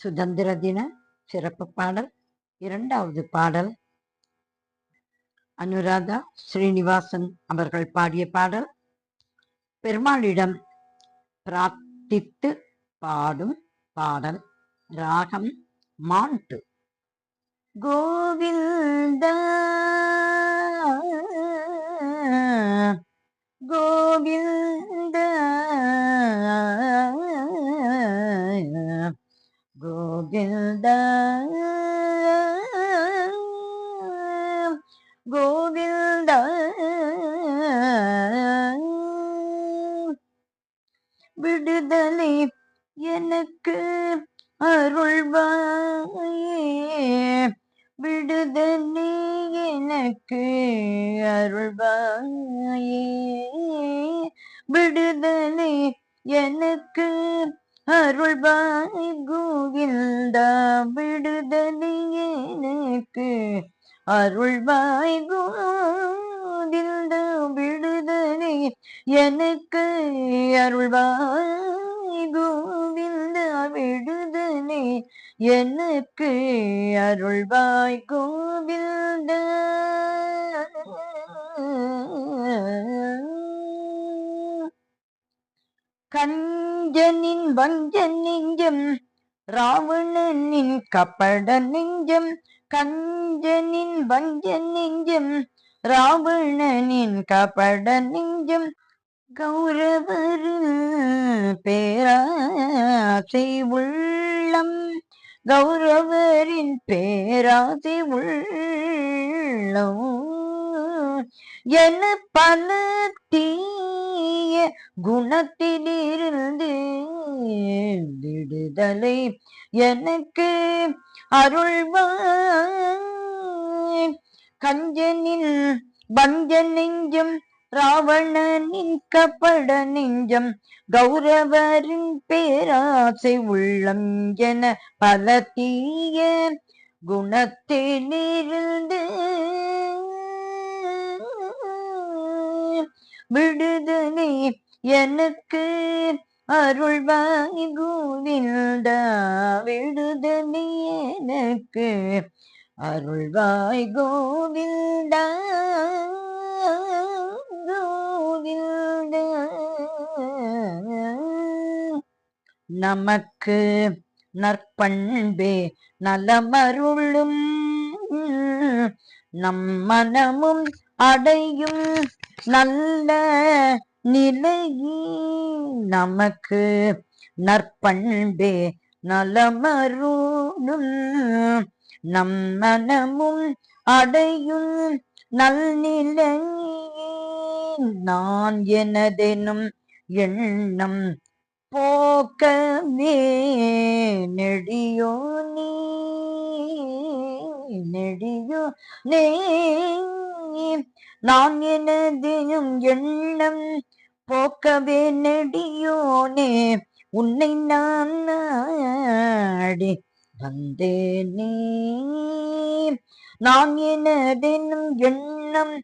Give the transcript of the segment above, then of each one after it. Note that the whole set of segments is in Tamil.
சுதந்திர தின சிறப்பு பாடல். இரண்டாவது பாடல் அனுராதா ஸ்ரீனிவாசன் அவர்கள் பாடிய பாடல். பெருமாளிடம் பிரார்த்தித்து பாடும் பாடல். ராகம் மாண்டு. கோவிந்தா கோவிந்தா கோவிந்தா கோவிந்தா விடுதலை எனக்கு அருள்வாயே, விடுதலை எனக்கு அருள்வாயே, விடுதலை எனக்கு அருள்வாய் கோவிந்தா, விடுதலை எனக்கு அருள்வாய் கோவிந்தா, விடுதலை எனக்கு அருள்வாய் கோவிந்தா, விடுதலை எனக்கு அருள்வாய் கோவிந்தா. கஞ்சனின் வஞ்ச நெஞ்சம் ராவணனின் கபட நெஞ்சம், கஞ்சனின் வஞ்ச நெஞ்சம் ராவணனின் கபட நெஞ்சம், கௌரவரின் பேராசை உள்ளம், கௌரவரின் பேராசை உள்ளம் என பல தீய குணத்திலிருந்து விடுதலை எனக்கு அருள்வாய். கஞ்சனின் வஞ்ச நெஞ்சம் ராவணனின் கபட நெஞ்சம், கௌரவரின் பேராசை உள்ளம் என பல தீய குணத்திலிருந்து விடுதலை எனக்கு அருள்வாய் கோவிந்தா, விடுதலை எனக்கு அருள்வாய் கோவிந்தா, கோவிந்தா. நமக்கு நற்பண்பே நலமருளும், நம் மனமும் அடையும் நல்ல நிலையே, நமக்கு நற்பண்பே நலமருளும், நம் மனமும் அடையும் நல்நிலையே, நான் எனதெனும் எண்ணம் போக்கவே நெடியோ நீ, நெடியோ நே, நான் எனதெனும் எண்ணம் போக்கவே நெடியோனே, உன்னை நான் நாடி வந்தேனே, நான் எனதெனும் எண்ணம்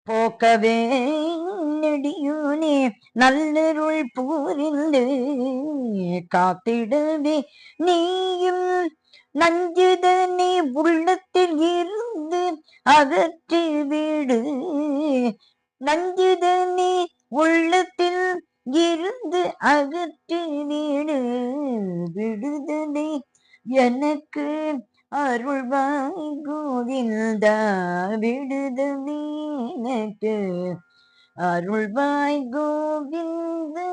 போக்கவே நெடியோனே, நல்லருள் புரிந்து காத்திடவே நீயும் நஞ்சுதனை உள்ளத்தில் இருந்து அகற்றி விடு, நஞ்சுதனை உள்ளத்தில் இருந்து அகற்றி விடு, விடுதலை எனக்கு அருள்வாய் கோவிந்தா, விடுதலை எனக்கு அருள்வாய் கோவிந்தா.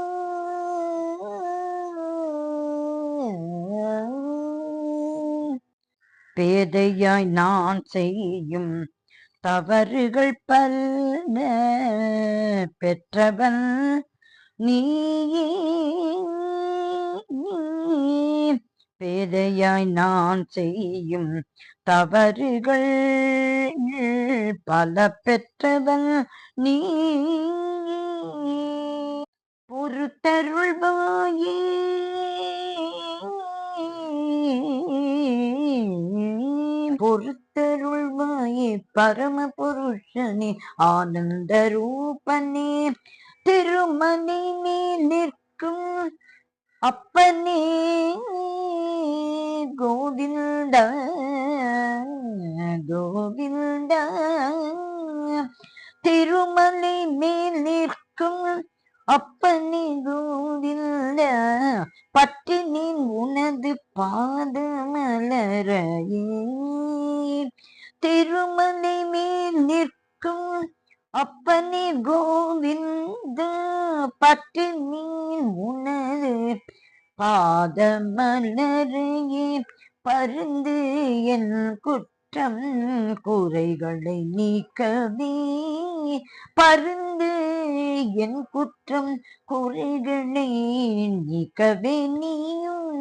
பேதையாய் நான் செய்யும் தவறுகள் பல பெற்றவன் நீயே, பேதையாய் நான் செய்யும் தவறுகள் பல பெற்றவன் நீ, பொறுத்தருள்வாயே, பொறுத்தருள்வாயே பரம புருஷனே ஆனந்த ரூபனே, திருமணி மேல் நிற்கும் அப்பனே, கோவிந்தா கோவிந்தா திருமலை மேல் நிற்கும் அப்பனே கோவிந்தா பற்றி நீ உனது பாத மலரையே திருமலை மேல் நிற்கும் அப்பனே கோவிந்தா பற்றி நீ உனது பாத மலரையே பருந்து என் குற்றம் குறைகளை நீக்கவே பருந்து என் குற்றம் குறைகளை நீக்கவே நீயும்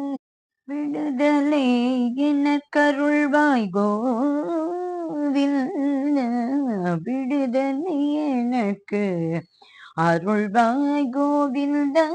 விடுதலை என கருள்வாய் கோவிந்தா விடுதலை எனக்கு அருள்வாய் கோவிந்தா